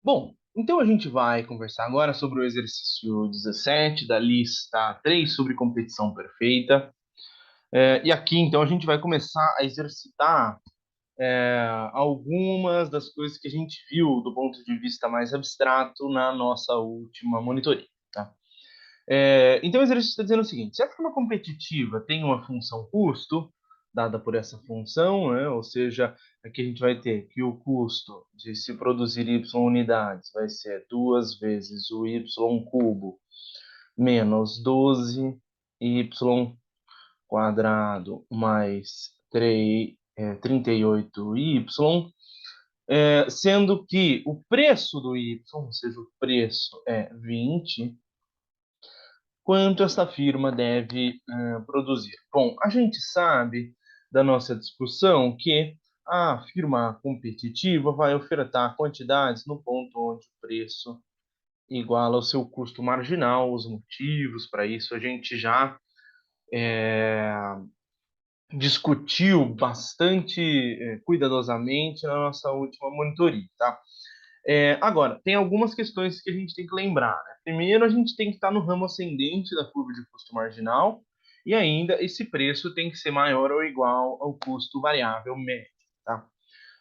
Bom, então a gente vai conversar agora sobre o exercício 17 da lista 3 sobre competição perfeita. E aqui, então, a gente vai começar a exercitar algumas das coisas que a gente viu do ponto de vista mais abstrato na nossa última monitoria, tá? Então, o exercício está dizendo o seguinte: se a forma competitiva tem uma função custo, dada por essa função, né? Ou seja, aqui a gente vai ter que o custo de se produzir y unidades vai ser 2 vezes o y cubo menos 12y quadrado mais 38y, sendo que o preço do y, ou seja, o preço é 20, quanto essa firma deve produzir. Bom, a gente sabe da nossa discussão que a firma competitiva vai ofertar quantidades no ponto onde o preço iguala ao seu custo marginal. Os motivos para isso a gente já discutiu bastante cuidadosamente na nossa última monitoria, tá? Agora, tem algumas questões que a gente tem que lembrar, né? Primeiro, a gente tem que estar no ramo ascendente da curva de custo marginal e ainda esse preço tem que ser maior ou igual ao custo variável médio, tá?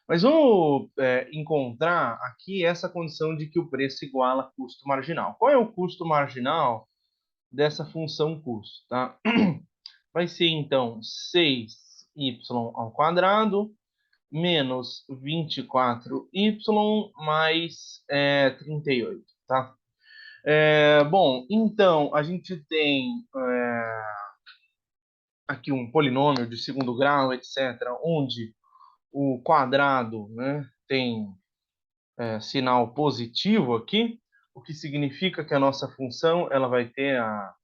Mas vamos encontrar aqui essa condição de que o preço iguala custo marginal. Qual é o custo marginal dessa função custo, tá? Vai ser, então, 6y ao quadrado menos 24y mais 38, tá? Bom, então a gente tem aqui um polinômio de segundo grau, etc., onde o quadrado, né, tem sinal positivo aqui, o que significa que a nossa função ela vai ter a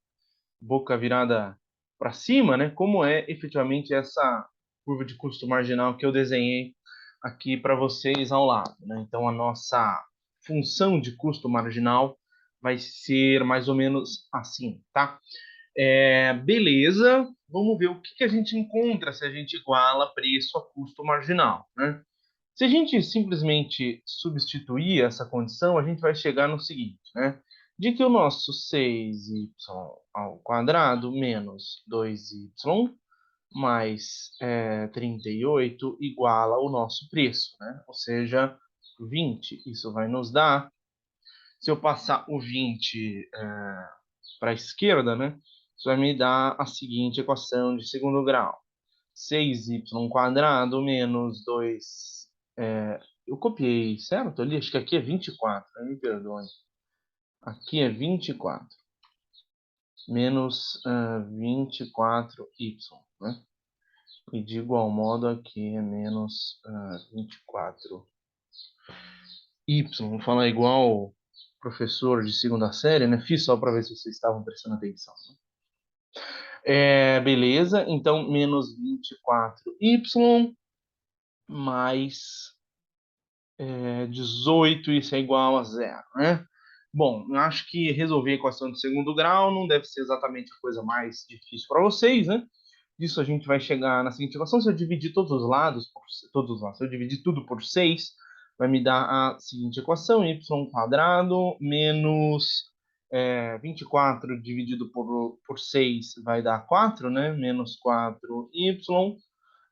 boca virada para cima, né? Como é efetivamente essa curva de custo marginal que eu desenhei aqui para vocês ao lado, né? Então, a nossa função de custo marginal vai ser mais ou menos assim, tá? Beleza, vamos ver o que a gente encontra se a gente iguala preço a custo marginal, né? Se a gente simplesmente substituir essa condição, a gente vai chegar no seguinte, né? De que o nosso 6y ao quadrado menos 2y mais 38 iguala o nosso preço, né? Ou seja, 20. Isso vai nos dar, se eu passar o 20 para a esquerda, né? Isso vai me dar a seguinte equação de segundo grau. 6y quadrado menos 2. Eu copiei, certo? Ali, acho que aqui é 24, né? Me perdoe. Aqui é 24 menos 24y, né? E de igual modo aqui é menos 24y. Vou falar igual professor de segunda série, né? Fiz só para ver se vocês estavam prestando atenção, né? Beleza, então menos 24y mais 18, isso é igual a zero, né? Bom, eu acho que resolver a equação de segundo grau não deve ser exatamente a coisa mais difícil para vocês, né? Disso a gente vai chegar na seguinte equação: se eu dividir todos os lados, se eu dividir tudo por 6, vai me dar a seguinte equação: y quadrado menos 24 dividido por 6 vai dar 4, né? Menos 4y,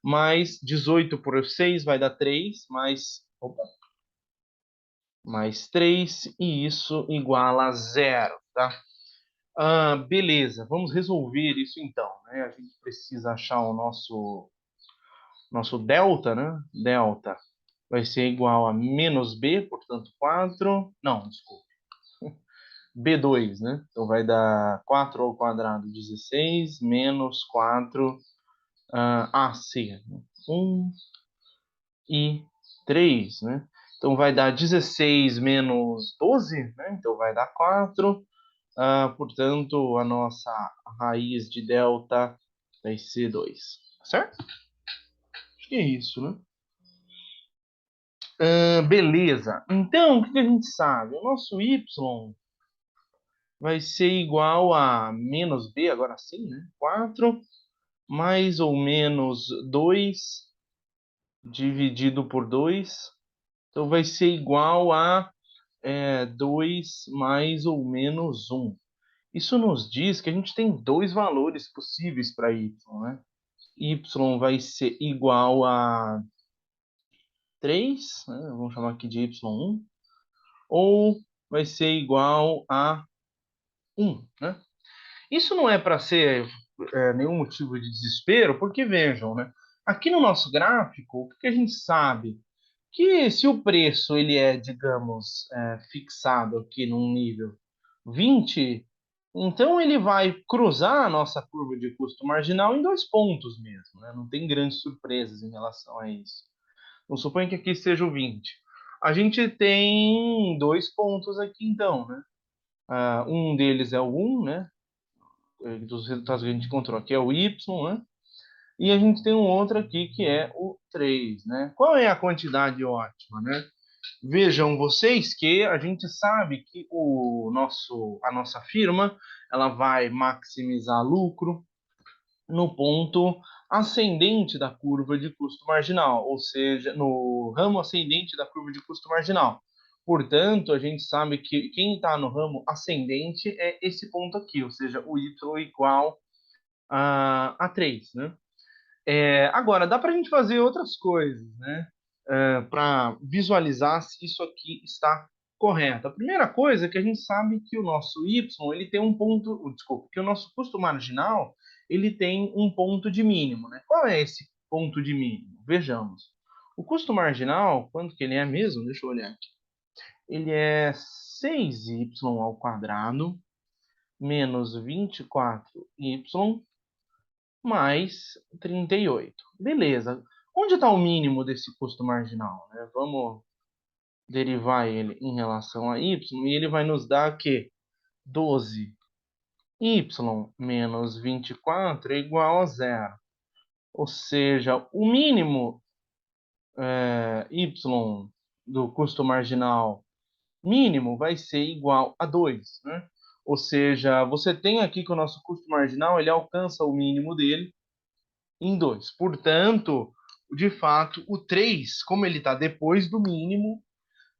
mais 18 por 6 vai dar 3, mais 3, e isso iguala a zero, tá? Beleza, vamos resolver isso então, né? A gente precisa achar o nosso delta, né? Delta vai ser igual a menos b, portanto 4, não, desculpa, b2, né? Então vai dar 4 ao quadrado, 16, menos 4 AC, 1 e 3, né? Então vai dar 16 menos 12, né? Então vai dar 4. Portanto, a nossa raiz de delta vai ser 2, certo? Acho que é isso, né? Beleza. Então, o que a gente sabe? O nosso y vai ser igual a menos b, agora sim, né? 4 mais ou menos 2 dividido por 2. Então, vai ser igual a 2 mais ou menos 1. Isso nos diz que a gente tem dois valores possíveis para y, né? Y vai ser igual a 3, né? Vamos chamar aqui de y1, ou vai ser igual a 1, né? Isso não é para ser nenhum motivo de desespero, porque vejam, né? Aqui no nosso gráfico, o que a gente sabe? Que se o preço ele é, digamos, fixado aqui num nível 20, então ele vai cruzar a nossa curva de custo marginal em 2 pontos mesmo, né? Não tem grandes surpresas em relação a isso. Vamos supor que aqui seja o 20. A gente tem 2 pontos aqui então, né? Um deles é o 1, né? Dos resultados que a gente encontrou aqui é o y, né? E a gente tem um outro aqui que é o 3, né? Qual é a quantidade ótima, né? Vejam vocês que a gente sabe que a nossa firma ela vai maximizar lucro no ponto ascendente da curva de custo marginal, ou seja, no ramo ascendente da curva de custo marginal. Portanto, a gente sabe que quem está no ramo ascendente é esse ponto aqui, ou seja, o y igual a 3, né? Agora, dá para a gente fazer outras coisas, né? Para visualizar se isso aqui está correto. A primeira coisa é que a gente sabe que o nosso y ele tem um ponto, desculpa, que o nosso custo marginal ele tem um ponto de mínimo, né? Qual é esse ponto de mínimo? Vejamos. O custo marginal, quanto que ele é mesmo? Deixa eu olhar aqui. Ele é 6y ao quadrado menos 24y mais 38. Beleza. Onde está o mínimo desse custo marginal, né? Vamos derivar ele em relação a y, e ele vai nos dar que 12y menos 24 é igual a zero. Ou seja, o mínimo y do custo marginal mínimo vai ser igual a 2, né? Ou seja, você tem aqui que o nosso custo marginal ele alcança o mínimo dele em 2. Portanto, de fato, o 3, como ele está depois do mínimo,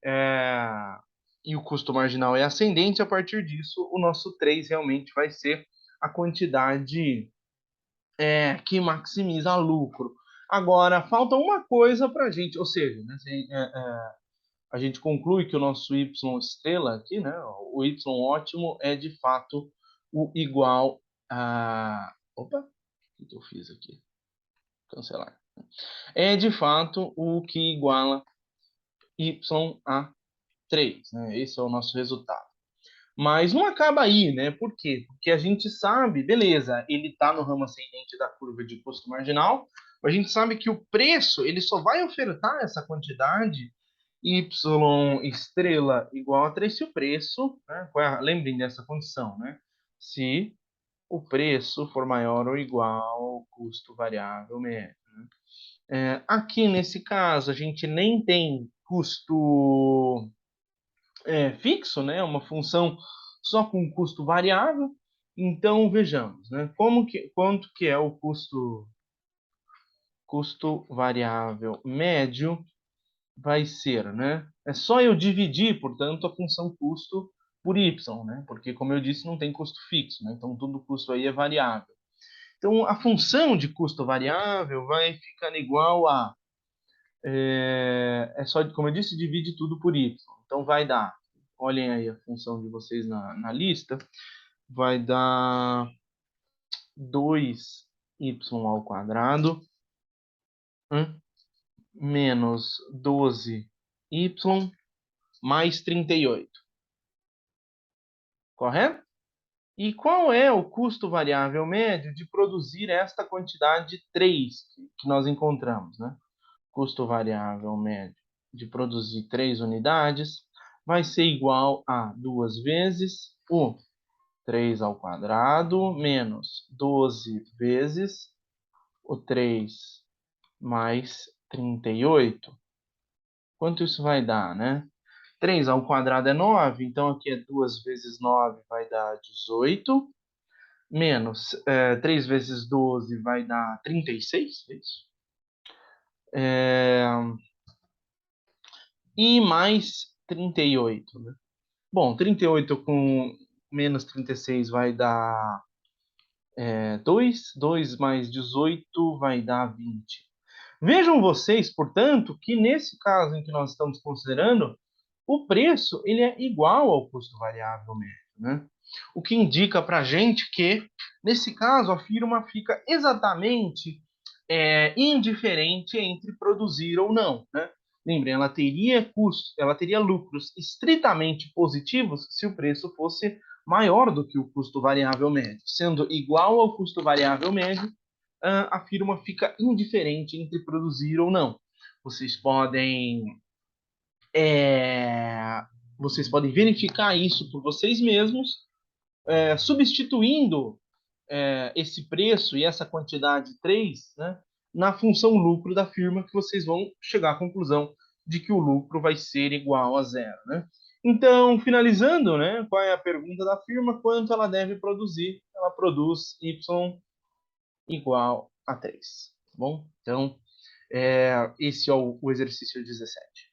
é, e o custo marginal é ascendente, a partir disso, o nosso 3 realmente vai ser a quantidade que maximiza lucro. Agora, falta uma coisa para a gente, ou seja, né, a gente conclui que o nosso y estrela aqui, né, o y ótimo é de fato o igual a... Opa, o que eu fiz aqui? Cancelar. É de fato o que iguala y a 3, né? Esse é o nosso resultado. Mas não acaba aí, né? Por quê? Porque a gente sabe, beleza, ele está no ramo ascendente da curva de custo marginal, mas a gente sabe que o preço ele só vai ofertar essa quantidade y estrela igual a 3 se o preço, né? Lembrem dessa condição, né? Se o preço for maior ou igual ao custo variável médio. Aqui nesse caso, a gente nem tem custo fixo, né? Uma função só com custo variável. Então, vejamos, né? Quanto que é o custo variável médio vai ser, né? É só eu dividir, portanto, a função custo por y, né? Porque, como eu disse, não tem custo fixo, né? Então, todo custo aí é variável. Então, a função de custo variável vai ficar igual a só, como eu disse, divide tudo por y. Então vai dar, olhem aí a função de vocês na lista, vai dar 2y ao quadrado menos 12y mais 38. Correto? E qual é o custo variável médio de produzir esta quantidade de 3 que nós encontramos, né? Custo variável médio de produzir 3 unidades vai ser igual a 2 vezes o 3 ao quadrado menos 12 vezes o 3 mais 38. Quanto isso vai dar, né? 3 ao quadrado é 9, então aqui é 2 vezes 9 vai dar 18, menos 3 vezes 12 vai dar 36, é isso? E mais 38, né? Bom, 38 com menos 36 vai dar 2. 2 mais 18 vai dar 20. Vejam vocês, portanto, que nesse caso em que nós estamos considerando, o preço ele é igual ao custo variável médio, né? O que indica para a gente que, nesse caso, a firma fica exatamente indiferente entre produzir ou não, né? Lembrem, ela teria custos, ela teria lucros estritamente positivos se o preço fosse maior do que o custo variável médio. Sendo igual ao custo variável médio, a firma fica indiferente entre produzir ou não. Vocês podem é, vocês podem verificar isso por vocês mesmos, substituindo esse preço e essa quantidade 3, né, na função lucro da firma, que vocês vão chegar à conclusão de que o lucro vai ser igual a zero. Né? Então, finalizando, né, qual é a pergunta da firma? Quanto ela deve produzir? Ela produz Y igual a 3. Tá bom? Então, esse é o exercício 17.